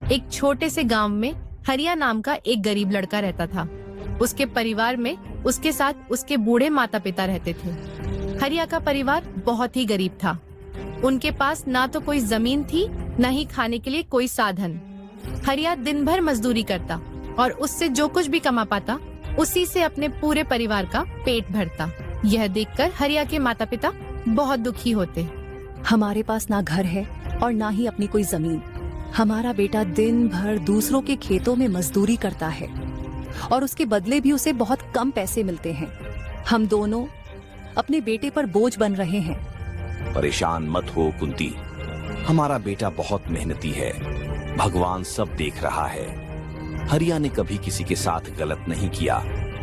एक छोटे से गांव में हरिया नाम का एक गरीब लड़का रहता था। उसके परिवार में उसके साथ उसके बूढ़े माता पिता रहते थे। हरिया का परिवार बहुत ही गरीब था। उनके पास ना तो कोई जमीन थी, न ही खाने के लिए कोई साधन। हरिया दिन भर मजदूरी करता और उससे जो कुछ भी कमा पाता उसी से अपने पूरे परिवार का पेट भरता। यह देखकर हरिया के माता पिता बहुत दुखी होते। हमारे पास ना घर है और ना ही अपनी कोई जमीन। हमारा बेटा दिन भर दूसरों के खेतों में मजदूरी करता है और उसके बदले भी उसे बहुत कम पैसे मिलते हैं। हम दोनों अपने बेटे पर बोझ बन रहे हैं। परेशान मत हो कुंती, हमारा बेटा बहुत मेहनती है, भगवान सब देख रहा है। हरिया ने कभी किसी के साथ गलत नहीं किया,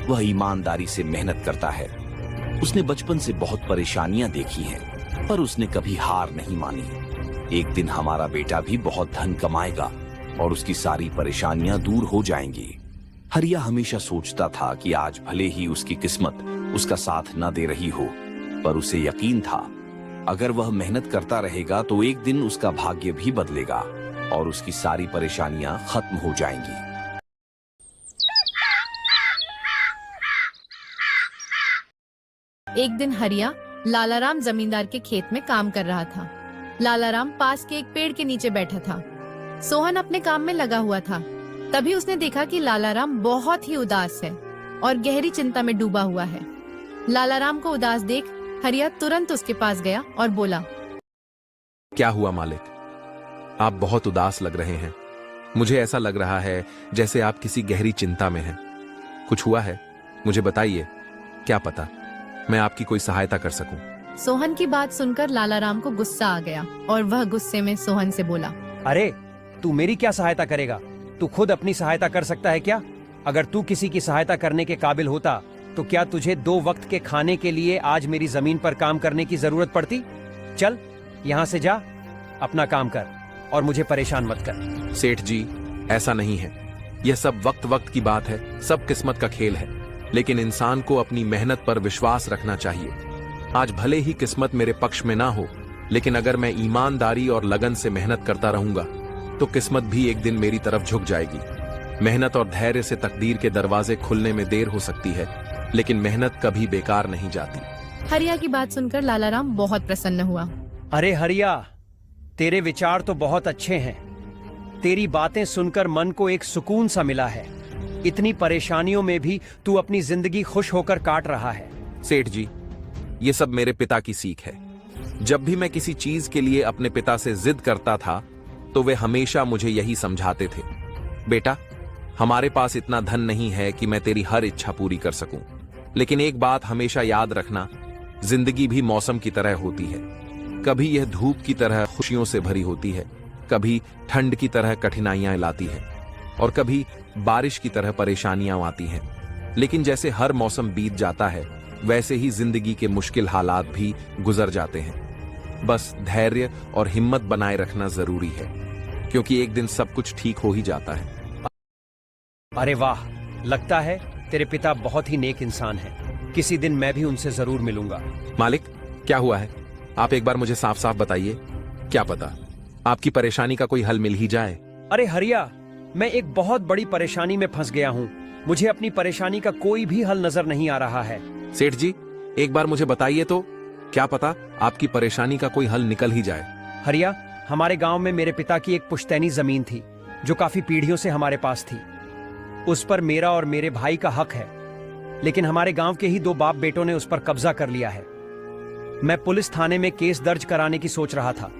वह ईमानदारी से मेहनत करता है। उसने बचपन से बहुत परेशानियां देखी हैं, पर उसने कभी हार नहीं मानी। एक दिन हमारा बेटा भी बहुत धन कमाएगा और उसकी सारी परेशानियां दूर हो जाएंगी। हरिया हमेशा सोचता था कि आज भले ही उसकी किस्मत उसका साथ न दे रही हो, पर उसे यकीन था अगर वह मेहनत करता रहेगा तो एक दिन उसका भाग्य भी बदलेगा और उसकी सारी परेशानियां खत्म हो जाएंगी। एक दिन हरिया लालाराम जमींदार के खेत में काम कर रहा था। लालाराम पास के एक पेड़ के नीचे बैठा था। सोहन अपने काम में लगा हुआ था। तभी उसने देखा कि लालाराम बहुत ही उदास है और गहरी चिंता में डूबा हुआ है। लालाराम को उदास देख हरिया तुरंत उसके पास गया और बोला, क्या हुआ मालिक? आप बहुत उदास लग रहे हैं। मुझे ऐसा लग रहा है जैसे आप किसी गहरी चिंता में हैं। कुछ हुआ है? मुझे बताइए, क्या पता मैं आपकी कोई सहायता कर सकूं। सोहन की बात सुनकर लालाराम को गुस्सा आ गया और वह गुस्से में सोहन से बोला, अरे तू मेरी क्या सहायता करेगा? तू खुद अपनी सहायता कर सकता है क्या? अगर तू किसी की सहायता करने के काबिल होता तो क्या तुझे 2 वक्त के खाने के लिए आज मेरी जमीन पर काम करने की जरूरत पड़ती? चल यहाँ से जा, अपना काम कर और मुझे परेशान मत कर। सेठ जी, ऐसा नहीं है। यह सब वक्त वक्त की बात है, सब किस्मत का खेल है। लेकिन इंसान को अपनी मेहनत पर विश्वास रखना चाहिए। आज भले ही किस्मत मेरे पक्ष में ना हो, लेकिन अगर मैं ईमानदारी और लगन से मेहनत करता रहूंगा तो किस्मत भी एक दिन मेरी तरफ झुक जाएगी। मेहनत और धैर्य से तकदीर के दरवाजे खुलने में देर हो सकती है, लेकिन मेहनत कभी बेकार नहीं जाती। हरिया की बात सुनकर लालाराम बहुत प्रसन्न हुआ। अरे हरिया, तेरे विचार तो बहुत अच्छे हैं। तेरी बातें सुनकर मन को एक सुकून सा मिला है। इतनी परेशानियों में भी तू अपनी जिंदगी खुश होकर काट रहा है। सेठ जी, ये सब मेरे पिता की सीख है। जब भी मैं किसी चीज के लिए अपने पिता से जिद करता था तो वे हमेशा मुझे यही समझाते थे, बेटा हमारे पास इतना धन नहीं है कि मैं तेरी हर इच्छा पूरी कर सकूं, लेकिन एक बात हमेशा याद रखना, जिंदगी भी मौसम की तरह होती है। कभी यह धूप की तरह खुशियों से भरी होती है, कभी ठंड की तरह कठिनाइयां लाती है और कभी बारिश की तरह परेशानियां आती हैं। लेकिन जैसे हर मौसम बीत जाता है वैसे ही जिंदगी के मुश्किल हालात भी गुजर जाते हैं। बस धैर्य और हिम्मत बनाए रखना जरूरी है, क्योंकि एक दिन सब कुछ ठीक हो ही जाता है। अरे वाह, लगता है तेरे पिता बहुत ही नेक इंसान हैं। किसी दिन मैं भी उनसे जरूर मिलूंगा। मालिक, क्या हुआ है? आप एक बार मुझे साफ साफ बताइए। क्या पता आपकी परेशानी का कोई हल मिल ही जाए। अरे हरिया, मैं एक बहुत बड़ी परेशानी में फंस गया हूँ। मुझे अपनी परेशानी का कोई भी हल नजर नहीं आ रहा है। सेठ जी, एक बार मुझे बताइए तो, क्या पता आपकी परेशानी का कोई हल निकल ही जाए। हरिया, हमारे गांव में मेरे पिता की एक पुश्तैनी जमीन थी जो काफी पीढ़ियों से हमारे पास थी। उस पर मेरा और मेरे भाई का हक है, लेकिन हमारे गांव के ही 2 बाप बेटों ने उस पर कब्जा कर लिया है। मैं पुलिस थाने में केस दर्ज कराने की सोच रहा था,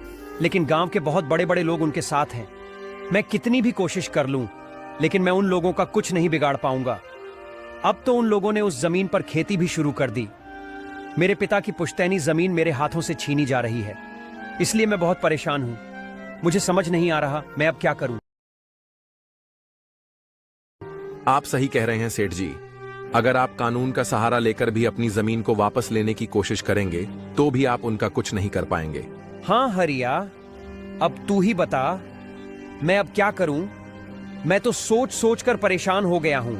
लेकिन गांव के बहुत बड़े बड़े लोग उनके साथ हैं। मैं कितनी भी कोशिश कर लूं, लेकिन मैं उन लोगों का कुछ नहीं बिगाड़ पाऊंगा। अब तो उन लोगों ने उस जमीन पर खेती भी शुरू कर दी। मेरे पिता की पुश्तैनी जमीन मेरे हाथों से छीनी जा रही है, इसलिए मैं बहुत परेशान हूं। मुझे समझ नहीं आ रहा मैं अब क्या करूं। आप सही कह रहे हैं सेठ जी। अगर आप कानून का सहारा लेकर भी अपनी जमीन को वापस लेने की कोशिश करेंगे तो भी आप उनका कुछ नहीं कर पाएंगे। हाँ हरिया, अब तू ही बता, मैं अब क्या करूं? मैं तो सोच सोच कर परेशान हो गया हूं।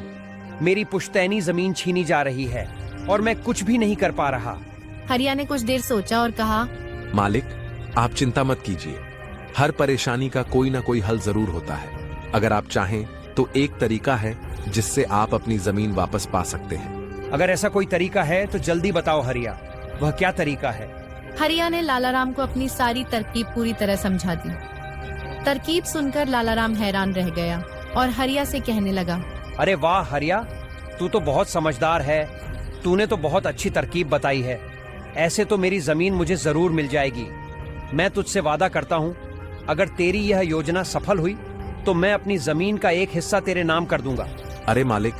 मेरी पुश्तैनी जमीन छीनी जा रही है और मैं कुछ भी नहीं कर पा रहा। हरिया ने कुछ देर सोचा और कहा, मालिक, आप चिंता मत कीजिए, हर परेशानी का कोई ना कोई हल जरूर होता है। अगर आप चाहें तो एक तरीका है जिससे आप अपनी जमीन वापस पा सकते हैं। अगर ऐसा कोई तरीका है तो जल्दी बताओ हरिया, वह क्या तरीका है? हरिया ने लालाराम को अपनी सारी तरकीब पूरी तरह समझा दी। तरकीब सुनकर लालाराम हैरान रह गया और हरिया से कहने लगा, अरे वाह हरिया, तू तो बहुत समझदार है। तूने तो बहुत अच्छी तरकीब बताई है। ऐसे तो मेरी जमीन मुझे जरूर मिल जाएगी। मैं तुझसे वादा करता हूँ, अगर तेरी यह योजना सफल हुई तो मैं अपनी जमीन का एक हिस्सा तेरे नाम कर दूंगा। अरे मालिक,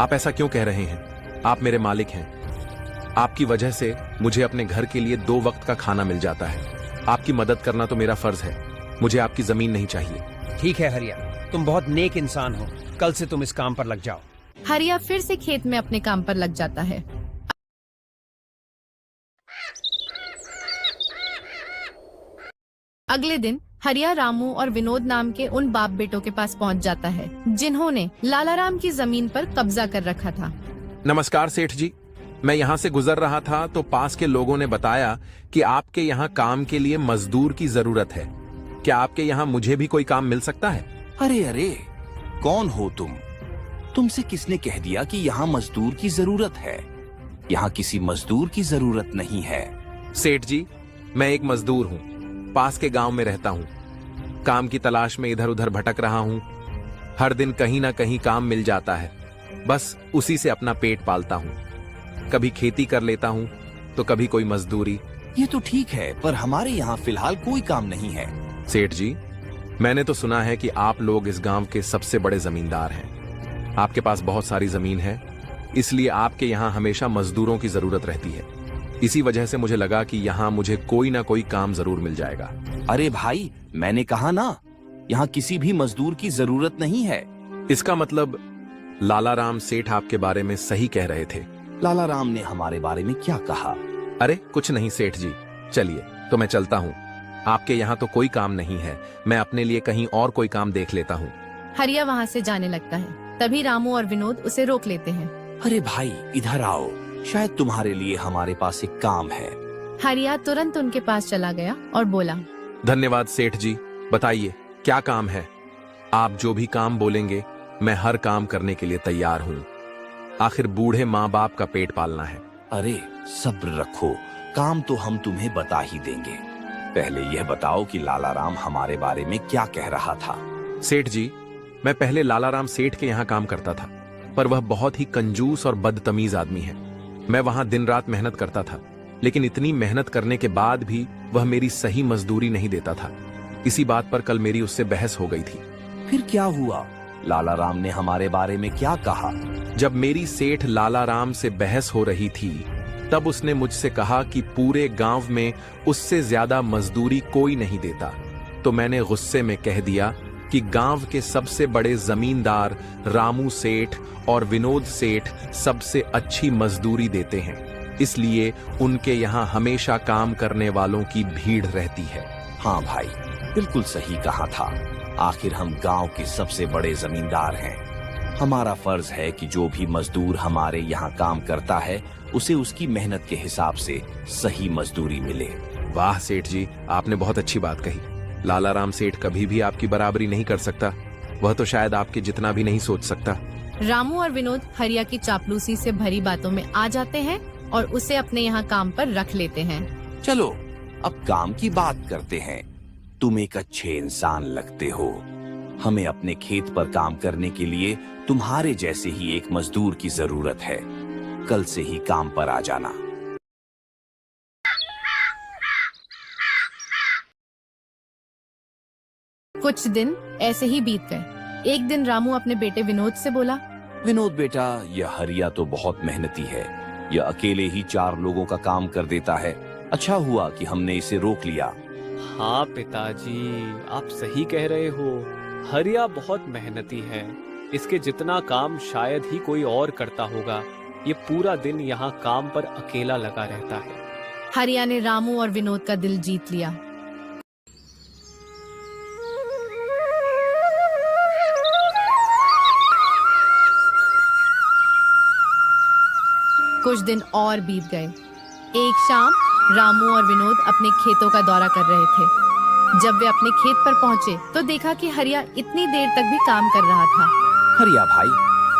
आप ऐसा क्यों कह रहे हैं? आप मेरे मालिक हैं। आपकी वजह से मुझे अपने घर के लिए 2 वक्त का खाना मिल जाता है। आपकी मदद करना तो मेरा फर्ज है। मुझे आपकी जमीन नहीं चाहिए। ठीक है हरिया, तुम बहुत नेक इंसान हो। कल से तुम इस काम पर लग जाओ। हरिया फिर से खेत में अपने काम पर लग जाता है। अगले दिन हरिया रामू और विनोद नाम के उन बाप बेटों के पास पहुंच जाता है जिन्होंने लालाराम की जमीन पर कब्जा कर रखा था। नमस्कार सेठ जी, मैं यहाँ से गुजर रहा था तो पास के लोगों ने बताया कि आपके यहाँ काम के लिए मजदूर की जरूरत है। क्या आपके यहाँ मुझे भी कोई काम मिल सकता है? अरे अरे, कौन हो तुम? तुमसे किसने कह दिया कि यहाँ मजदूर की जरूरत है? यहाँ किसी मजदूर की जरूरत नहीं है। सेठ जी, मैं एक मजदूर हूँ। पास के गांव में रहता हूँ। काम की तलाश में इधर उधर भटक रहा हूँ। हर दिन कहीं ना कहीं काम मिल जाता है। बस उसी से अपना पेट पालता हूँ। कभी खेती कर लेता हूँ तो कभी कोई मजदूरी। ये तो ठीक है, पर हमारे यहाँ फिलहाल कोई काम नहीं है। सेठ जी, मैंने तो सुना है कि आप लोग इस गांव के सबसे बड़े जमींदार हैं। आपके पास बहुत सारी जमीन है, इसलिए आपके यहाँ हमेशा मजदूरों की जरूरत रहती है। इसी वजह से मुझे लगा कि यहाँ मुझे कोई ना कोई काम जरूर मिल जाएगा। अरे भाई, मैंने कहा ना, यहाँ किसी भी मजदूर की जरूरत नहीं है। इसका मतलब लालाराम सेठ आपके बारे में सही कह रहे थे। लालाराम ने हमारे बारे में क्या कहा? अरे कुछ नहीं सेठ जी, चलिए तो मैं चलता हूँ। आपके यहाँ तो कोई काम नहीं है, मैं अपने लिए कहीं और कोई काम देख लेता हूँ। हरिया वहाँ से जाने लगता है। तभी रामू और विनोद उसे रोक लेते हैं। अरे भाई, इधर आओ, शायद तुम्हारे लिए हमारे पास एक काम है। हरिया तुरंत उनके पास चला गया और बोला, धन्यवाद सेठ जी, बताइए क्या काम है? आप जो भी काम बोलेंगे मैं हर काम करने के लिए तैयार हूँ। आखिर बूढ़े माँ बाप का पेट पालना है। अरे सब्र रखो, काम तो हम तुम्हें बता ही देंगे। पहले यह बताओ कि लालाराम हमारे बारे में क्या कह रहा था? सेठ जी, मैं पहले लालाराम सेठ के यहाँ काम करता था, पर वह बहुत ही कंजूस और बदतमीज आदमी है। मैं वहाँ दिन रात मेहनत करता था, लेकिन इतनी मेहनत करने के बाद भी वह मेरी सही मजदूरी नहीं देता था। इसी बात पर कल मेरी उससे बहस हो गई थी। फिर क्या हुआ? लालाराम ने हमारे बारे में क्या कहा? जब मेरी सेठ लालाराम से बहस हो रही थी, तब उसने मुझसे कहा कि पूरे गांव में उससे ज्यादा मजदूरी कोई नहीं देता। तो मैंने गुस्से में कह दिया कि गांव के सबसे बड़े जमींदार रामू सेठ और विनोद सेठ सबसे अच्छी मजदूरी देते हैं, इसलिए उनके यहाँ हमेशा काम करने वालों की भीड़ रहती है। हाँ भाई, बिल्कुल सही कहा था। आखिर हम गांव के सबसे बड़े जमींदार हैं। हमारा फर्ज है कि जो भी मजदूर हमारे यहाँ काम करता है उसे उसकी मेहनत के हिसाब से सही मजदूरी मिले। वाह सेठ जी, आपने बहुत अच्छी बात कही। लालाराम सेठ कभी भी आपकी बराबरी नहीं कर सकता। वह तो शायद आपके जितना भी नहीं सोच सकता। रामू और विनोद हरिया की चापलूसी से भरी बातों में आ जाते हैं और उसे अपने यहाँ काम पर रख लेते हैं। चलो अब काम की बात करते हैं। तुम एक अच्छे इंसान लगते हो। हमें अपने खेत पर काम करने के लिए तुम्हारे जैसे ही एक मजदूर की जरूरत है। कल से ही काम पर आ जाना। कुछ दिन ऐसे ही बीत गए। एक दिन रामू अपने बेटे विनोद से बोला, विनोद बेटा, यह हरिया तो बहुत मेहनती है। यह अकेले ही 4 लोगों का काम कर देता है। अच्छा हुआ कि हमने इसे रोक लिया। हाँ पिताजी, आप सही कह रहे हो। हरिया बहुत मेहनती है। इसके जितना काम शायद ही कोई और करता होगा। ये पूरा दिन यहाँ काम पर अकेला लगा रहता है। हरिया ने रामू और विनोद का दिल जीत लिया। कुछ दिन और बीत गए। एक शाम रामू और विनोद अपने खेतों का दौरा कर रहे थे। जब वे अपने खेत पर पहुँचे तो देखा कि हरिया इतनी देर तक भी काम कर रहा था। हरिया भाई,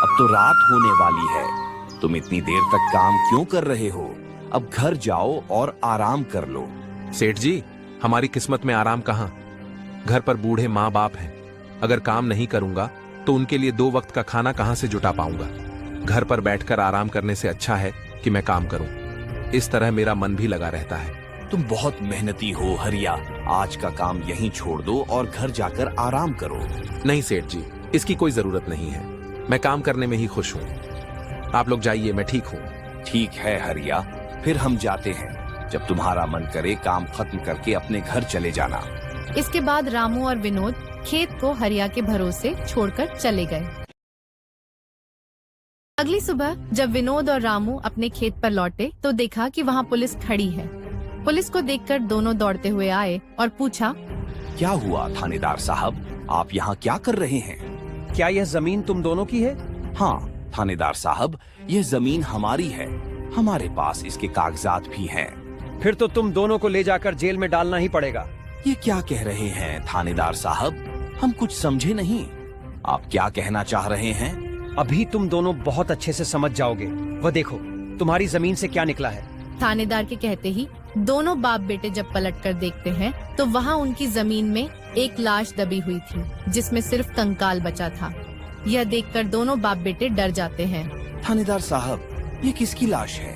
अब तो रात होने वाली है, तुम इतनी देर तक काम क्यों कर रहे हो? अब घर जाओ और आराम कर लो। सेठ जी, हमारी किस्मत में आराम कहाँ। घर पर बूढ़े माँ बाप हैं, अगर काम नहीं करूंगा तो उनके लिए 2 वक्त का खाना कहाँ से जुटा पाऊंगा। घर पर बैठकर आराम करने से अच्छा है कि मैं काम करूं। इस तरह मेरा मन भी लगा रहता है। तुम बहुत मेहनती हो हरिया, आज का काम यहीं छोड़ दो और घर जाकर आराम करो। नहीं सेठ जी, इसकी कोई जरूरत नहीं है, मैं काम करने में ही खुश हूँ। आप लोग जाइए, मैं ठीक हूँ। ठीक है हरिया, फिर हम जाते हैं। जब तुम्हारा मन करे काम खत्म करके अपने घर चले जाना। इसके बाद रामू और विनोद खेत को हरिया के भरोसे छोड़कर चले गए। अगली सुबह जब विनोद और रामू अपने खेत पर लौटे तो देखा कि वहाँ पुलिस खड़ी है। पुलिस को देखकर दोनों दौड़ते हुए आए और पूछा, क्या हुआ थानेदार साहब, आप यहाँ क्या कर रहे हैं? क्या यह जमीन तुम दोनों की है? हाँ थानेदार साहब, यह जमीन हमारी है, हमारे पास इसके कागजात भी हैं। फिर तो तुम दोनों को ले जाकर जेल में डालना ही पड़ेगा। ये क्या कह रहे हैं थानेदार साहब, हम कुछ समझे नहीं। आप क्या कहना चाह रहे हैं? अभी तुम दोनों बहुत अच्छे से समझ जाओगे। वह देखो, तुम्हारी जमीन से क्या निकला है। थानेदार के कहते ही दोनों बाप बेटे जब पलटकर देखते हैं तो वहाँ उनकी जमीन में एक लाश दबी हुई थी, जिसमें सिर्फ कंकाल बचा था। यह देखकर दोनों बाप बेटे डर जाते हैं। थानेदार साहब, ये किसकी लाश है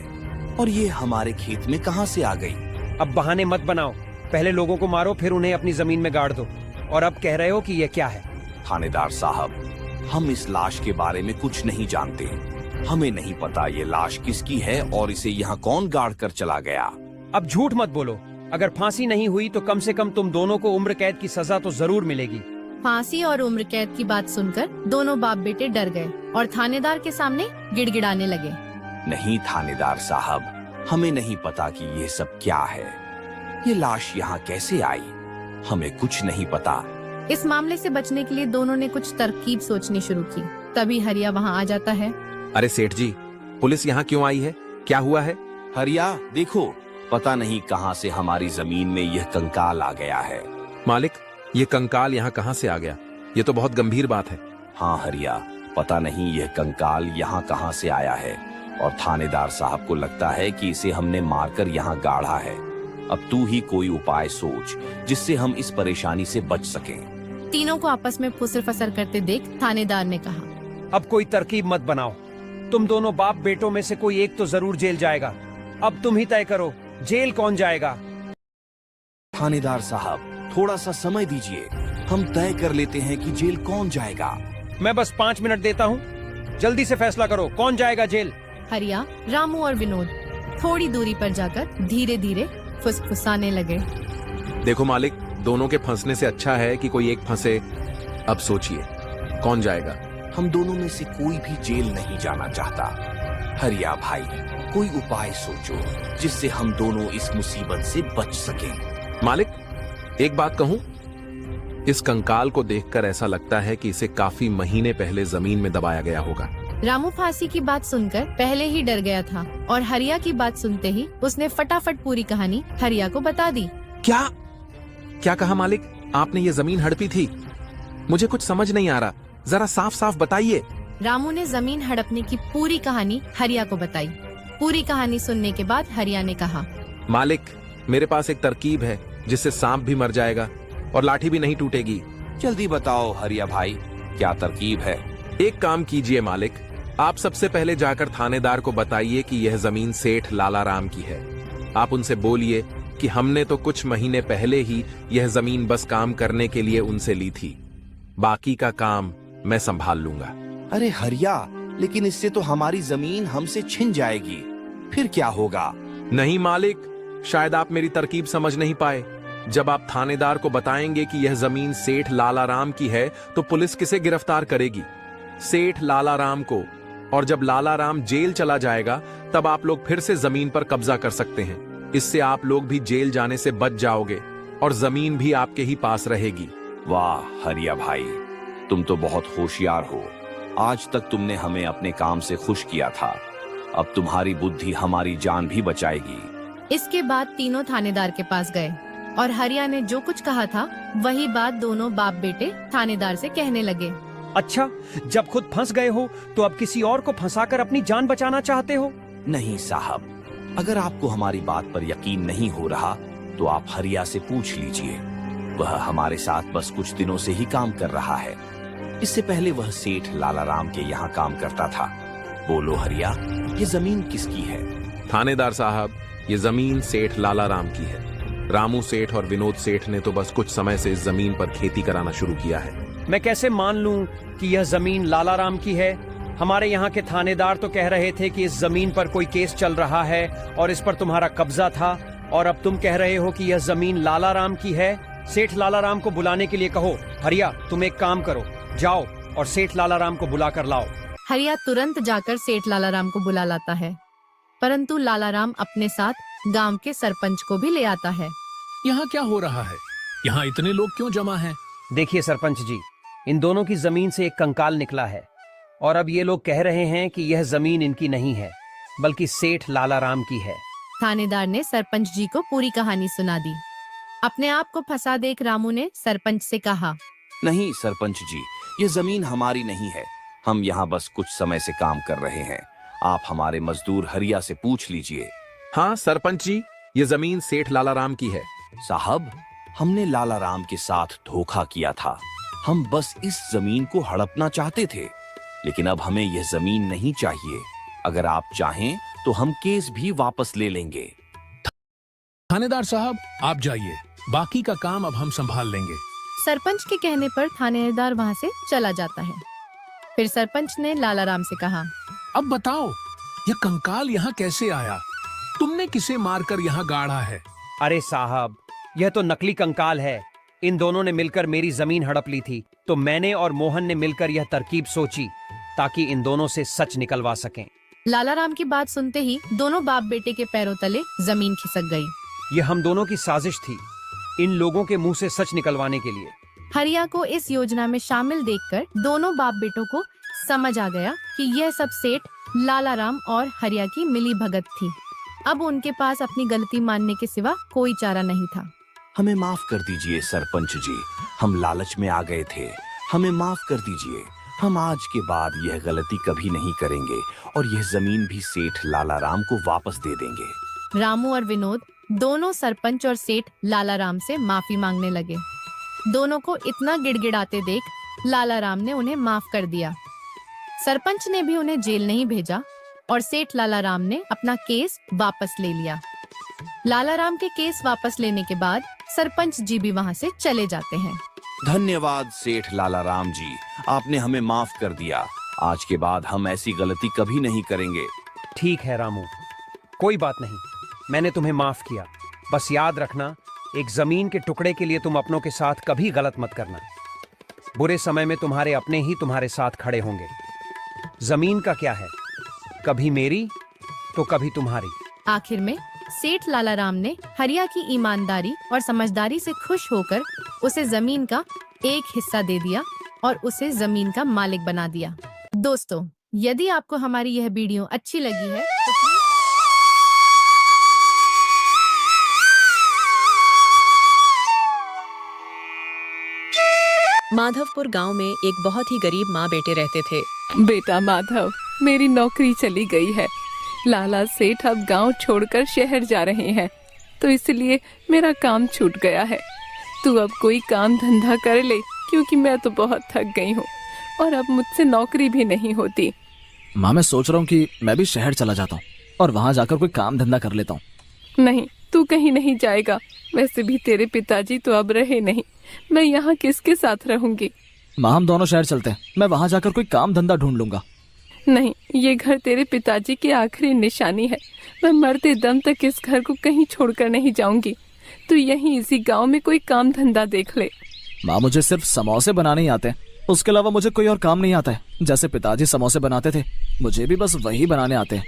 और ये हमारे खेत में कहाँ से आ गई? अब बहाने मत बनाओ, पहले लोगों को मारो फिर उन्हें अपनी जमीन में गाड़ दो। और अब कह रहे हो कि यह क्या है? थानेदार साहब, हम इस लाश के बारे में कुछ नहीं जानते। हमें नहीं पता ये लाश किसकी है और इसे यहाँ कौन गाड़ कर चला गया। अब झूठ मत बोलो, अगर फांसी नहीं हुई तो कम से कम तुम दोनों को उम्र कैद की सजा तो जरूर मिलेगी। फांसी और उम्र कैद की बात सुनकर दोनों बाप बेटे डर गए और थानेदार के सामने गिड़गिड़ाने लगे। नहीं थानेदार साहब, हमें नहीं पता कि ये सब क्या है। ये लाश यहाँ कैसे आई, हमें कुछ नहीं पता। इस मामले से बचने के लिए दोनों ने कुछ तरकीब सोचनी शुरू की। तभी हरिया वहाँ आ जाता है। अरे सेठ जी, पुलिस यहाँ क्यों आई है, क्या हुआ है? हरिया देखो, पता नहीं कहाँ से हमारी जमीन में यह कंकाल आ गया है। मालिक, ये कंकाल यहाँ कहाँ से आ गया? ये तो बहुत गंभीर बात है। हाँ हरिया, पता नहीं यह कंकाल यहाँ कहाँ से आया है और थानेदार साहब को लगता है कि इसे हमने मारकर यहाँ गाड़ा है। अब तू ही कोई उपाय सोच जिससे हम इस परेशानी से बच सकें। तीनों को आपस में फुसर फसर करते देख थानेदार ने कहा, अब कोई तरकीब मत बनाओ, तुम दोनों बाप बेटों में से कोई एक तो जरूर जेल जाएगा। अब तुम ही तय करो, जेल कौन जाएगा? थानेदार साहब, थोड़ा सा समय दीजिए, हम तय कर लेते हैं कि जेल कौन जाएगा। मैं बस 5 मिनट देता हूँ, जल्दी से फैसला करो, कौन जाएगा जेल? हरिया, रामू और विनोद थोड़ी दूरी पर जाकर धीरे धीरे फुसफुसाने लगे। देखो मालिक, दोनों के फंसने से अच्छा है कि कोई एक फंसे। अब सोचिए, कौन जाएगा? हम दोनों में से कोई भी जेल नहीं जाना चाहता। हरिया भाई, कोई उपाय सोचो जिससे हम दोनों इस मुसीबत से बच सकें। मालिक, एक बात कहूं, इस कंकाल को देखकर ऐसा लगता है कि इसे काफी महीने पहले जमीन में दबाया गया होगा। रामू फांसी की बात सुनकर पहले ही डर गया था और हरिया की बात सुनते ही उसने फटाफट पूरी कहानी हरिया को बता दी। क्या क्या कहा मालिक? आपने ये जमीन हड़पी थी? मुझे कुछ समझ नहीं आ रहा, जरा साफ साफ बताइए। रामू ने जमीन हड़पने की पूरी कहानी हरिया को बताई। पूरी कहानी सुनने के बाद हरिया ने कहा, मालिक, मेरे पास एक तरकीब है जिससे सांप भी मर जाएगा और लाठी भी नहीं टूटेगी। जल्दी बताओ हरिया भाई, क्या तरकीब है? एक काम कीजिए मालिक, आप सबसे पहले जाकर थानेदार को बताइए कि यह जमीन सेठ लाला राम की है। आप उनसे बोलिए कि हमने तो कुछ महीने पहले ही यह जमीन बस काम करने के लिए उनसे ली थी, बाकी का काम मैं संभाल लूंगा। अरे हरिया, लेकिन इससे तो हमारी जमीन हमसे छिन जाएगी, फिर क्या होगा? नहीं मालिक, शायद आप मेरी तरकीब समझ नहीं पाए। जब आप थानेदार को बताएंगे कि यह जमीन सेठ लाला राम की है तो पुलिस किसे गिरफ्तार करेगी? सेठ लाला राम को। और जब लाला राम जेल चला जाएगा तब आप लोग फिर से जमीन पर कब्जा कर सकते हैं। इससे आप लोग भी जेल जाने से बच जाओगे और जमीन भी आपके ही पास रहेगी। वाह हरिया भाई, तुम तो बहुत होशियार हो। आज तक तुमने हमें अपने काम से खुश किया था, अब तुम्हारी बुद्धि हमारी जान भी बचाएगी। इसके बाद तीनों थानेदार के पास गए और हरिया ने जो कुछ कहा था वही बात दोनों बाप बेटे थानेदार से कहने लगे। अच्छा, जब खुद फंस गए हो तो अब किसी और को फंसाकर अपनी जान बचाना चाहते हो? नहीं साहब, अगर आपको हमारी बात पर यकीन नहीं हो रहा तो आप हरिया से पूछ लीजिए। वह हमारे साथ बस कुछ दिनों से ही काम कर रहा है। इससे पहले वह सेठ लाला राम के यहाँ काम करता था। बोलो हरिया, ये जमीन किसकी है? थानेदार साहब, ये जमीन सेठ लाला राम की है। रामू सेठ और विनोद सेठ ने तो बस कुछ समय से इस जमीन पर खेती कराना शुरू किया है। मैं कैसे मान लूं कि यह जमीन लाला राम की है? हमारे यहाँ के थानेदार तो कह रहे थे कि इस जमीन पर कोई केस चल रहा है और इस पर तुम्हारा कब्जा था, और अब तुम कह रहे हो कि यह जमीन लाला राम की है। सेठ लाला राम को बुलाने के लिए कहो। हरिया, तुम एक काम करो, जाओ और सेठ लाला राम को बुला कर लाओ। हरिया तुरंत जाकर सेठ लाला राम को बुला लाता है, परंतु लाला राम अपने साथ गांव के सरपंच को भी ले आता है। यहाँ क्या हो रहा है? यहाँ इतने लोग क्यों जमा हैं? देखिए सरपंच जी, इन दोनों की जमीन से एक कंकाल निकला है और अब ये लोग कह रहे हैं कि यह जमीन इनकी नहीं है बल्कि सेठ लाला राम की है। थानेदार ने सरपंच जी को पूरी कहानी सुना दी। अपने आप को फंसा देख रामू ने सरपंच से कहा, नहीं सरपंच जी, ये जमीन हमारी नहीं है। हम यहाँ बस कुछ समय से काम कर रहे हैं। आप हमारे मजदूर हरिया से पूछ लीजिए। हाँ सरपंच जी, ये जमीन सेठ लाला राम की है। साहब, हमने लाला राम के साथ धोखा किया था। हम बस इस जमीन को हड़पना चाहते थे, लेकिन अब हमें यह जमीन नहीं चाहिए। अगर आप चाहें तो हम केस भी वापस ले लेंगे। थानेदार साहब, आप जाइए, बाकी का काम अब हम संभाल लेंगे। सरपंच के कहने पर थानेदार वहाँ से चला जाता है। फिर सरपंच ने लाला राम से कहा, अब बताओ, यह कंकाल यहाँ कैसे आया? तुमने किसे मारकर यहाँ गाड़ा है? अरे साहब, यह तो नकली कंकाल है। इन दोनों ने मिलकर मेरी जमीन हड़प ली थी, तो मैंने और मोहन ने मिलकर यह तरकीब सोची ताकि इन दोनों से सच निकलवा सकें। लाला राम की बात सुनते ही दोनों बाप बेटे के पैरों तले जमीन खिसक गई। यह हम दोनों की साजिश थी, इन लोगों के मुंह से सच निकलवाने के लिए। हरिया को इस योजना में शामिल देखकर दोनों बाप बेटों को समझ आ गया कि यह सब सेठ लाला राम और हरिया की मिली भगत थी। अब उनके पास अपनी गलती मानने के सिवा कोई चारा नहीं था। हमें माफ कर दीजिए सरपंच जी, हम लालच में आ गए थे। हमें माफ कर दीजिए। हम आज के बाद यह गलती कभी नहीं करेंगे और यह जमीन भी सेठ लाला राम को वापस दे देंगे। रामू और विनोद दोनों सरपंच और सेठ लाला राम से माफी मांगने लगे। दोनों को इतना गिड़गिड़ाते देख लाला राम ने उन्हें माफ कर दिया। सरपंच ने भी उन्हें जेल नहीं भेजा और सेठ लाला राम ने अपना केस वापस ले लिया। लाला राम के केस वापस लेने के बाद सरपंच जी भी वहाँ से चले जाते हैं। धन्यवाद सेठ लाला राम जी, आपने हमें माफ कर दिया। आज के बाद हम ऐसी गलती कभी नहीं करेंगे। ठीक है रामू, कोई बात नहीं, मैंने तुम्हें माफ किया। बस याद रखना, एक जमीन के टुकड़े के लिए तुम अपनों के साथ कभी गलत मत करना। बुरे समय में तुम्हारे अपने ही तुम्हारे साथ खड़े होंगे। जमीन का क्या है, कभी मेरी तो कभी तुम्हारी। आखिर में सेठ लाला राम ने हरिया की ईमानदारी और समझदारी से खुश होकर उसे जमीन का एक हिस्सा दे दिया और उसे जमीन का मालिक बना दिया। दोस्तों, यदि आपको हमारी यह वीडियो अच्छी लगी है तो माधवपुर गांव में एक बहुत ही गरीब माँ बेटे रहते थे। बेटा माधव, मेरी नौकरी चली गई है। लाला सेठ अब गांव छोड़कर शहर जा रहे हैं, तो इसलिए मेरा काम छूट गया है। तू अब कोई काम धंधा कर ले, क्योंकि मैं तो बहुत थक गई हूँ और अब मुझसे नौकरी भी नहीं होती। माँ, मैं सोच रहा हूँ कि मैं भी शहर चला जाता हूँ और वहाँ जाकर कोई काम धंधा कर लेता हूँ। नहीं, तू कहीं नहीं जाएगा। वैसे भी तेरे पिताजी तो अब रहे नहीं, मैं यहाँ किसके साथ रहूंगी। माँ, हम दोनों शहर चलते हैं, मैं वहाँ जाकर कोई काम धंधा ढूंढ लूंगा। नहीं, ये घर तेरे पिताजी की आखिरी निशानी है। मैं मरते दम तक इस घर को कहीं छोड़कर नहीं जाऊंगी। तू यहीं इसी गांव में कोई काम धंधा देख ले। माँ, मुझे सिर्फ समोसे बनाने ही आते हैं, उसके अलावा मुझे कोई और काम नहीं आता है। जैसे पिताजी समोसे बनाते थे, मुझे भी बस वही बनाने आते हैं।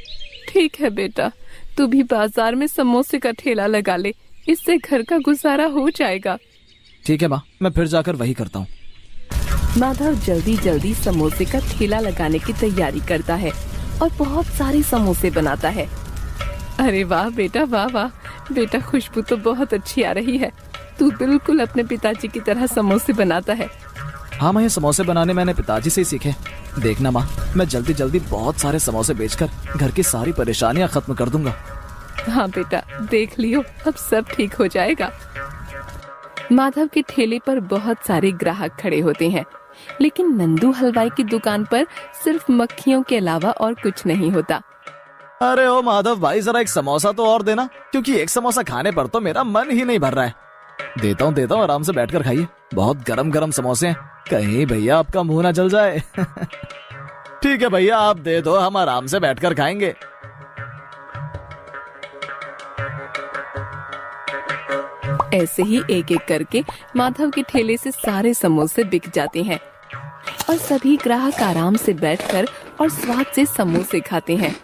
ठीक है बेटा, तू भी बाजार में समोसे का ठेला लगा ले, इससे घर का गुजारा हो जाएगा। ठीक है माँ, मैं फिर जाकर वही करता हूँ। माधव जल्दी जल्दी समोसे का ठेला लगाने की तैयारी करता है और बहुत सारे समोसे बनाता है। अरे वाह बेटा, वाह वाह बेटा, खुशबू तो बहुत अच्छी आ रही है। तू बिल्कुल अपने पिताजी की तरह समोसे बनाता है। हाँ माँ, ये समोसे बनाने मैंने पिताजी से ही सीखे। देखना माँ, मैं जल्दी जल्दी बहुत सारे समोसे बेचकर घर की सारी परेशानियाँ खत्म कर दूंगा। हाँ बेटा, देख लियो, अब सब ठीक हो जाएगा। माधव के ठेले पर बहुत सारे ग्राहक खड़े होते हैं, लेकिन नंदू हलवाई की दुकान पर सिर्फ मक्खियों के अलावा और कुछ नहीं होता। अरे ओ माधव भाई, जरा एक समोसा तो और देना, क्योंकि एक समोसा खाने पर तो मेरा मन ही नहीं भर रहा है। देता हूँ, आराम से बैठकर खाइए। बहुत गरम गरम समोसे हैं, कहीं भैया आपका मुंह ना जल जाए। ठीक है भैया, आप दे दो, हम आराम से बैठकर खाएंगे। ऐसे ही एक एक करके माधव के ठेले से सारे समोसे बिक जाते हैं और सभी ग्राहक आराम से बैठकर और स्वाद से समोसे खाते हैं।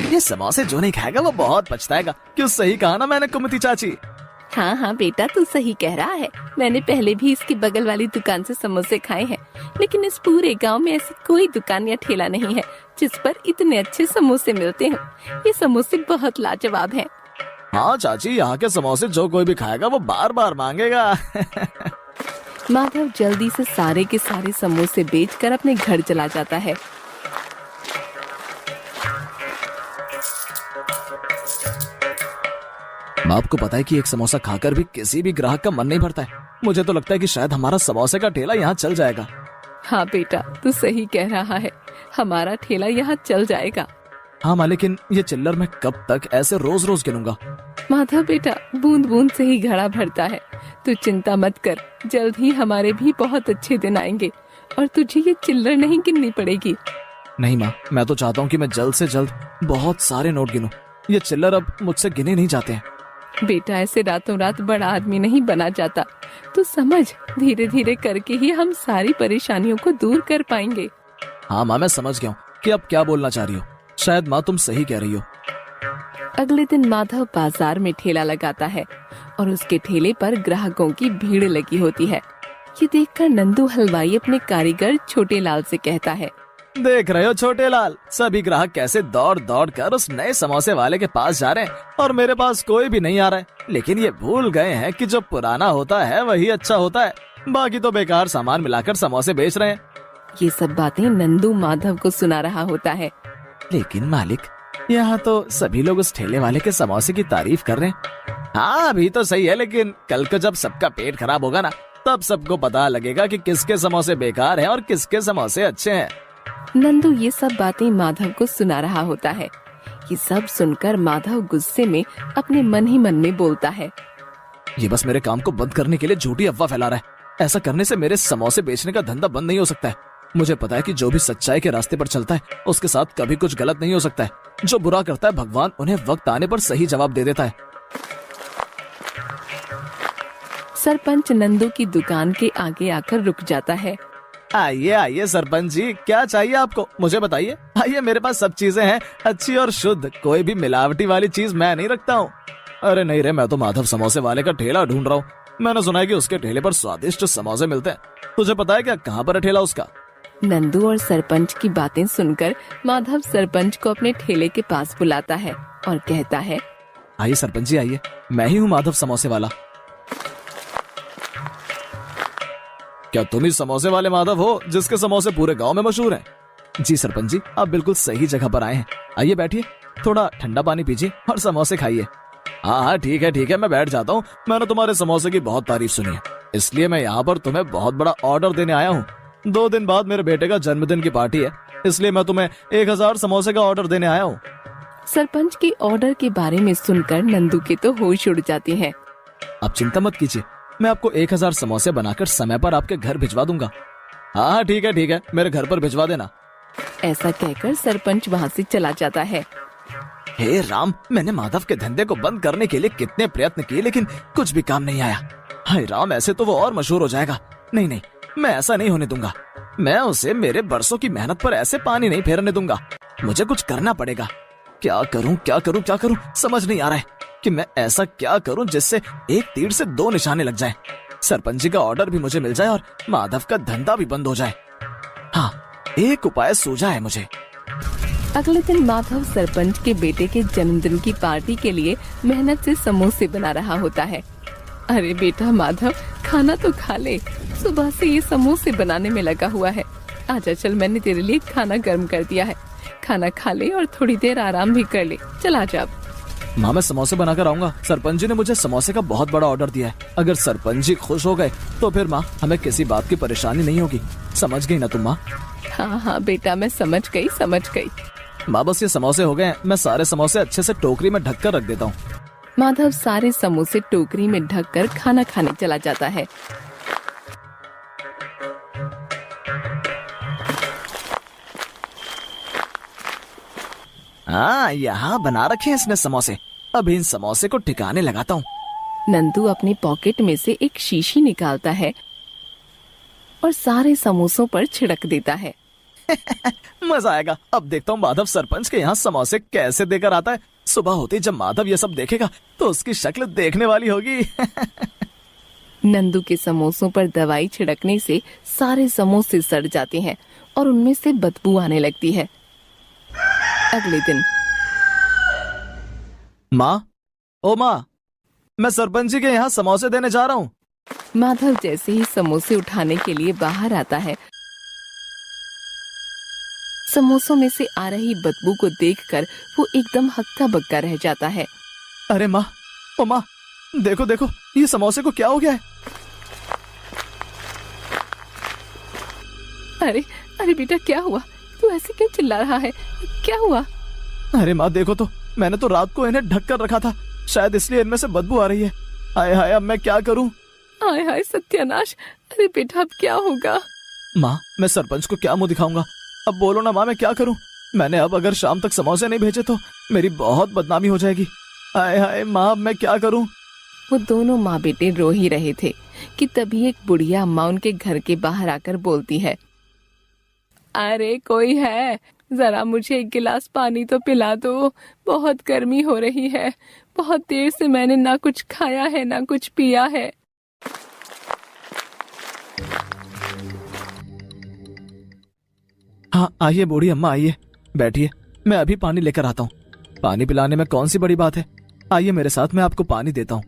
ये समोसे जो नहीं खाएगा वो बहुत पछताएगा। क्यों, सही कहा ना मैंने कुमती चाची? हाँ हाँ बेटा, तू सही कह रहा है। मैंने पहले भी इसकी बगल वाली दुकान से समोसे खाए हैं, लेकिन इस पूरे गांव में ऐसी कोई दुकान या ठेला नहीं है जिस पर इतने अच्छे समोसे मिलते हो। ये समोसे बहुत लाजवाब हैं। हाँ चाची, यहाँ के समोसे जो कोई भी खाएगा वो बार बार मांगेगा। माधव जल्दी से सारे के सारे समोसे बेचकर अपने घर चला जाता है। आपको पता है कि एक समोसा खाकर भी किसी भी ग्राहक का मन नहीं भरता है। मुझे तो लगता है कि शायद हमारा समोसे का ठेला यहाँ चल जाएगा। हाँ बेटा, तू सही कह रहा है, हमारा ठेला यहाँ चल जाएगा। हाँ माँ, लेकिन ये चिल्लर मैं कब तक ऐसे रोज रोज गिनूंगा? माधव बेटा, बूंद बूंद से ही घड़ा भरता है। तू चिंता मत कर, जल्द ही हमारे भी बहुत अच्छे दिन आएंगे और तुझे ये चिल्लर नहीं गिननी पड़ेगी। नहीं माँ, मैं तो चाहता हूँ कि मैं जल्द से जल्द बहुत सारे नोट गिनूं। ये चिल्लर अब मुझसे गिने नहीं जाते हैं। बेटा, ऐसे रातों रात बड़ा आदमी नहीं बना जाता। तू समझ, धीरे धीरे करके ही हम सारी परेशानियों को दूर कर पाएंगे। हाँ माँ, मैं समझ गया हूँ कि अब क्या बोलना चाह रही हो। शायद माँ तुम सही कह रही हो। अगले दिन माधव बाजार में ठेला लगाता है और उसके ठेले पर ग्राहकों की भीड़ लगी होती है। ये देखकर नंदू हलवाई अपने कारीगर छोटे लाल से कहता है, देख रहे हो छोटे लाल, सभी ग्राहक कैसे दौड़ दौड़ कर उस नए समोसे वाले के पास जा रहे हैं और मेरे पास कोई भी नहीं आ रहा है। लेकिन ये भूल गए हैं कि जो पुराना होता है वही अच्छा होता है। बाकी तो बेकार सामान मिलाकर समोसे बेच रहे हैं। ये सब बातें नंदू माधव को सुना रहा होता है। लेकिन मालिक, यहाँ तो सभी लोग उस ठेले वाले के समोसे की तारीफ कर रहे हैं। हाँ अभी तो सही है, लेकिन कल को जब सबका पेट खराब होगा ना, तब सबको पता लगेगा कि किसके समोसे बेकार हैं और किसके समोसे अच्छे हैं। नंदू ये सब बातें माधव को सुना रहा होता है। ये सब सुनकर माधव गुस्से में अपने मन ही मन में बोलता है, ये बस मेरे काम को बंद करने के लिए झूठी अफवाह फैला रहा है। ऐसा करने से मेरे समोसे बेचने का धंधा बंद नहीं हो सकता है। मुझे पता है कि जो भी सच्चाई के रास्ते पर चलता है उसके साथ कभी कुछ गलत नहीं हो सकता है। जो बुरा करता है भगवान उन्हें वक्त आने पर सही जवाब दे देता है। सरपंच नंदू की दुकान के आगे आकर रुक जाता है। आइए आइए सरपंच जी, क्या चाहिए आपको, मुझे बताइए। आइए, मेरे पास सब चीजें हैं, अच्छी और शुद्ध। कोई भी मिलावटी वाली चीज मैं नहीं रखता हूँ। अरे नहीं रे, मैं तो माधव समोसे वाले का ठेला ढूंढ रहा हूँ। मैंने सुना है कि उसके ठेले पर स्वादिष्ट समोसे मिलते हैं। तुझे पता है क्या कहाँ पर है ठेला उसका? नंदू और सरपंच की बातें सुनकर माधव सरपंच को अपने ठेले के पास बुलाता है और कहता है, आइए सरपंच जी आइए, मैं ही हूँ माधव समोसे वाला। क्या तुम ही समोसे वाले माधव हो जिसके समोसे पूरे गांव में मशहूर हैं? जी सरपंच जी, आप बिल्कुल सही जगह पर आए हैं। आइए बैठिए, थोड़ा ठंडा पानी पीजिए और समोसे खाइए। हाँ ठीक है, मैं बैठ जाता हूँ। मैंने तुम्हारे समोसे की बहुत तारीफ सुनी है, इसलिए मैं यहाँ पर तुम्हें बहुत बड़ा ऑर्डर देने आया हूँ। 2 दिन बाद मेरे बेटे का जन्मदिन की पार्टी है, इसलिए मैं तुम्हें 1000 समोसे का ऑर्डर देने आया हूँ। सरपंच के ऑर्डर के बारे में सुनकर नंदू के तो होश उड़ जाते हैं। आप चिंता मत कीजिए, मैं आपको 1000 समोसे बनाकर समय पर आपके घर भिजवा दूंगा। हाँ ठीक है, मेरे घर पर भिजवा देना। ऐसा कहकर सरपंच वहाँ से चला जाता है। हे राम, मैंने माधव के धंधे को बंद करने के लिए कितने प्रयत्न किए, लेकिन कुछ भी काम नहीं आया। हाय राम, ऐसे तो वो और मशहूर हो जाएगा। नहीं, मैं ऐसा नहीं होने दूंगा। मैं उसे मेरे बरसों की मेहनत पर ऐसे पानी नहीं फेरने दूंगा। मुझे कुछ करना पड़ेगा। क्या करूं समझ नहीं आ रहा है कि मैं ऐसा क्या करूं जिससे एक तीर से 2 निशाने लग जाएं। सरपंच जी का ऑर्डर भी मुझे मिल जाए और माधव का धंधा भी बंद हो जाए। हाँ, एक उपाय सूझा है मुझे। अगले दिन माधव सरपंच के बेटे के जन्मदिन की पार्टी के लिए मेहनत से समोसे बना रहा होता है। अरे बेटा माधव, खाना तो खा ले। सुबह से ये समोसे बनाने में लगा हुआ है। आजा चल, मैंने तेरे लिए खाना गर्म कर दिया है। खाना खा ले और थोड़ी देर आराम भी कर ले। चल आजा अब। माँ मैं समोसे बनाकर आऊंगा। सरपंच जी ने मुझे समोसे का बहुत बड़ा ऑर्डर दिया है। अगर सरपंच जी खुश हो गए तो फिर माँ हमें किसी बात की परेशानी नहीं होगी। समझ गई ना तुम माँ? हाँ हाँ बेटा, मैं समझ गई। माँ बस ये समोसे हो गए हैं, मैं सारे समोसे अच्छे से टोकरी में ढक कर रख देता हूँ। माधव सारे समोसे टोकरी में ढककर खाना खाने चला जाता है। हाँ यहाँ बना रखे हैं इसने समोसे। अभी इन समोसे को ठिकाने लगाता हूँ। नंदू अपनी पॉकेट में से एक शीशी निकालता है और सारे समोसों पर छिड़क देता है। मजा आएगा। अब देखता हूँ माधव सरपंच के यहाँ समोसे कैसे देकर आता है। सुबह होती जब माधव ये सब देखेगा तो उसकी शक्ल देखने वाली होगी। नंदू के समोसों पर दवाई छिड़कने से सारे समोसे सड़ जाते हैं और उनमें से बदबू आने लगती है। अगले दिन माँ, ओ माँ, मैं सरपंच जी के यहाँ समोसे देने जा रहा हूँ। माधव जैसे ही समोसे उठाने के लिए बाहर आता है, समोसों में से आ रही बदबू को देखकर वो एकदम हक्का बक्का रह जाता है। अरे माँ, ओ माँ, देखो देखो ये समोसे को क्या हो गया है? अरे अरे बेटा, क्या हुआ? तू ऐसे क्यों चिल्ला रहा है? क्या हुआ? अरे माँ देखो तो, मैंने तो रात को इन्हें ढक कर रखा था, शायद इसलिए इनमें से बदबू आ रही है। हाय हाय, अब मैं क्या करूँ? हाय हाय सत्यानाश! अरे बेटा, अब क्या होगा? माँ मैं सरपंच को क्या मुंह दिखाऊंगा? अब बोलो ना माँ, मैं क्या करूँ? मैंने अब अगर शाम तक समोसे नहीं भेजे तो मेरी बहुत बदनामी हो जाएगी। हाय हाय माँ, अब मैं क्या करूँ? वो दोनों माँ बेटे रो ही रहे थे कि तभी एक बुढ़िया अम्मा उनके घर के बाहर आकर बोलती है, अरे कोई है, जरा मुझे एक गिलास पानी तो पिला दो। बहुत गर्मी हो रही है। बहुत देर से मैंने ना कुछ खाया है ना कुछ पिया है। हाँ आइए बूढ़ी अम्मा, आइए बैठिए, मैं अभी पानी लेकर आता हूँ। पानी पिलाने में कौन सी बड़ी बात है, आइए मेरे साथ, मैं आपको पानी देता हूँ।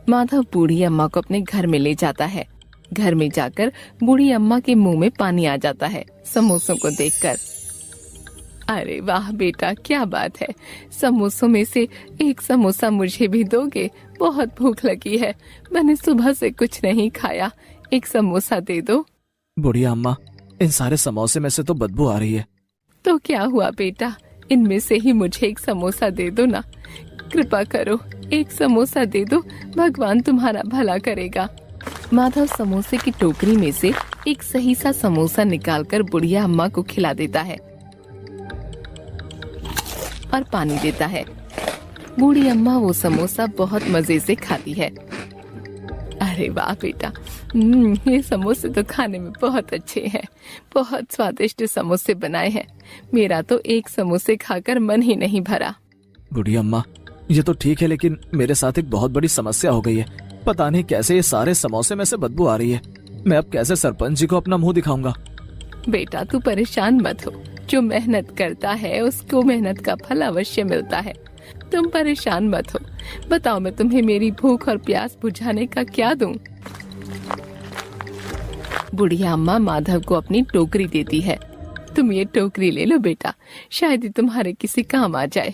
माधव बूढ़ी अम्मा को अपने घर में ले जाता है। घर में जाकर बूढ़ी अम्मा के मुंह में पानी आ जाता है समोसों को देखकर। अरे वाह बेटा, क्या बात है। समोसों में से एक समोसा मुझे भी दोगे? बहुत भूख लगी है, मैंने सुबह से कुछ नहीं खाया। एक समोसा दे दो। बुढ़िया अम्मा, इन सारे समोसे में से तो बदबू आ रही है। तो क्या हुआ बेटा, इनमें से ही मुझे एक समोसा दे दो ना। कृपा करो, एक समोसा दे दो, भगवान तुम्हारा भला करेगा। माधव समोसे की टोकरी में से एक सही सा समोसा निकालकर बुढ़िया अम्मा को खिला देता है और पानी देता है। बूढ़ी अम्मा वो समोसा बहुत मजे से खाती है। अरे वाह बेटा, ये समोसे तो खाने में बहुत अच्छे हैं। बहुत स्वादिष्ट समोसे बनाए हैं। मेरा तो एक समोसे खाकर मन ही नहीं भरा। बुढ़ी अम्मा, ये तो ठीक है, लेकिन मेरे साथ एक बहुत बड़ी समस्या हो गई है। पता नहीं कैसे ये सारे समोसे में से बदबू आ रही है। मैं अब कैसे सरपंच जी को अपना मुंह दिखाऊंगा? बेटा तू परेशान मत हो, जो मेहनत करता है उसको मेहनत का फल अवश्य मिलता है। तुम परेशान मत हो। बताओ मैं तुम्हें मेरी भूख और प्यास बुझाने का क्या दूं? बुढ़िया अम्मा माधव को अपनी टोकरी देती है। तुम ये टोकरी ले लो बेटा, शायद ये तुम्हारे किसी काम आ जाए।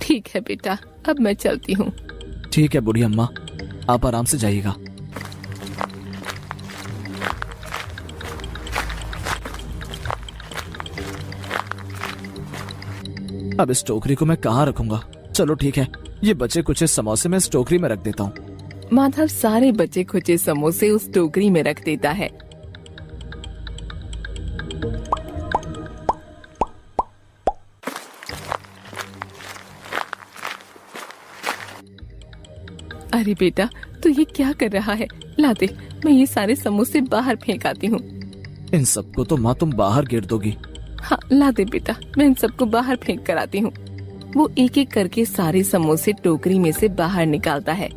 ठीक है बेटा, अब मैं चलती हूँ। ठीक है बुढ़ी अम्मा, आप आराम से जाइएगा। अब इस टोकरी को मैं कहाँ रखूंगा? चलो ठीक है, ये बचे कुछ समोसे मैं इस टोकरी में रख देता हूँ। माधव सारे बचे खुचे समोसे उस टोकरी में रख देता है। अरे बेटा, तू ये क्या कर रहा है? ला दे, मैं ये सारे समोसे बाहर फेंक आती हूँ। इन सबको तो माँ तुम बाहर गिर दोगी। हाँ ला दे बेटा, मैं इन सबको बाहर फेंक कर आती हूँ। वो एक एक करके सारे समोसे टोकरी में से बाहर निकालता है,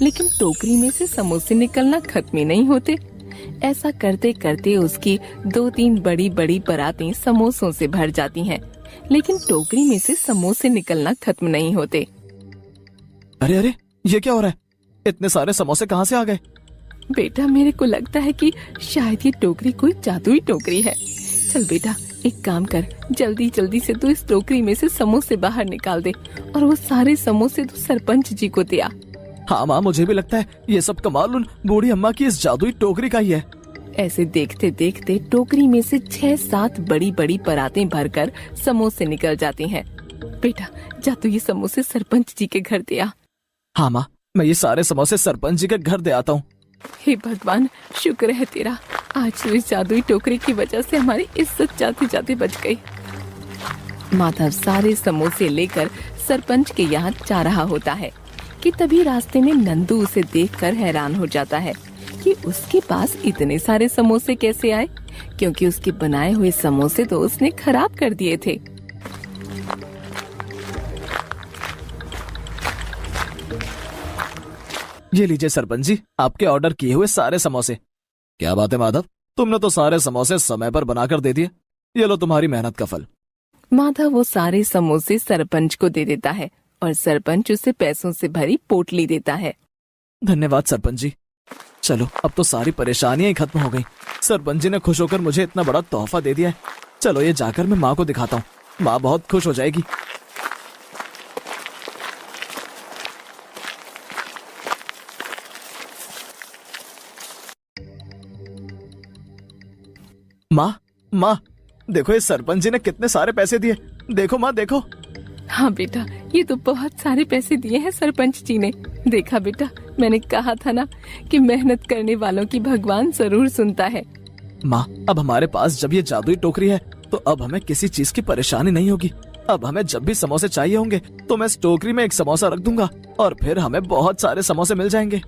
लेकिन टोकरी में से समोसे निकलना खत्म ही नहीं होते। ऐसा करते करते उसकी 2-3 बड़ी बड़ी परातें समोसों से भर जाती हैं, लेकिन टोकरी में से समोसे निकलना खत्म नहीं होते। अरे अरे, ये क्या हो रहा है? इतने सारे समोसे कहाँ से आ गए? बेटा मेरे को लगता है कि शायद ये टोकरी कोई जादुई टोकरी है। चल बेटा एक काम कर, जल्दी जल्दी से तू इस टोकरी में से समोसे बाहर निकाल दे और वो सारे समोसे तू सरपंच जी को दिया। हाँ माँ, मुझे भी लगता है ये सब कमाल उन बूढ़ी अम्मा की इस जादुई टोकरी का ही है। ऐसे देखते देखते टोकरी में से 6-7 बड़ी बड़ी परातें भरकर समोसे निकल जाती हैं। बेटा जा तू ये समोसे सरपंच जी के घर दिया। हाँ माँ, मैं ये सारे समोसे सरपंच जी के घर दे आता हूँ। हे भगवान, शुक्र है तेरा, आज तो इस जादुई टोकरी की वजह से हमारी इज्जत जाते जाते बच गई। माधव सारे समोसे लेकर सरपंच के यहाँ जा रहा होता है कि तभी रास्ते में नंदू उसे देखकर हैरान हो जाता है कि उसके पास इतने सारे समोसे कैसे आए, क्योंकि उसके बनाए हुए समोसे तो उसने खराब कर दिए थे। ये लीजिए सरपंच जी, आपके ऑर्डर किए हुए सारे समोसे। क्या बात है माधव, तुमने तो सारे समोसे समय पर बनाकर दे दिए। ये लो तुम्हारी मेहनत का फल। माधव वो सारे समोसे सरपंच को दे देता है और सरपंच उसे पैसों से भरी पोटली देता है। धन्यवाद सरपंच जी। चलो अब तो सारी परेशानियां ही खत्म हो गई। सरपंच जी ने खुश होकर मुझे इतना बड़ा तोहफा दे दिया है। चलो ये जाकर मैं माँ को दिखाता हूँ, माँ बहुत खुश हो जाएगी। माँ माँ, देखो ये सरपंच जी ने कितने सारे पैसे दिए। देखो माँ देखो। हाँ बेटा, ये तो बहुत सारे पैसे दिए हैं सरपंच जी ने। देखा बेटा, मैंने कहा था ना कि मेहनत करने वालों की भगवान जरूर सुनता है। माँ, अब हमारे पास जब ये जादुई टोकरी है तो अब हमें किसी चीज की परेशानी नहीं होगी। अब हमें जब भी समोसे चाहिए होंगे तो मैं इस टोकरी में एक समोसा रख दूंगा और फिर हमें बहुत सारे समोसे मिल जाएंगे।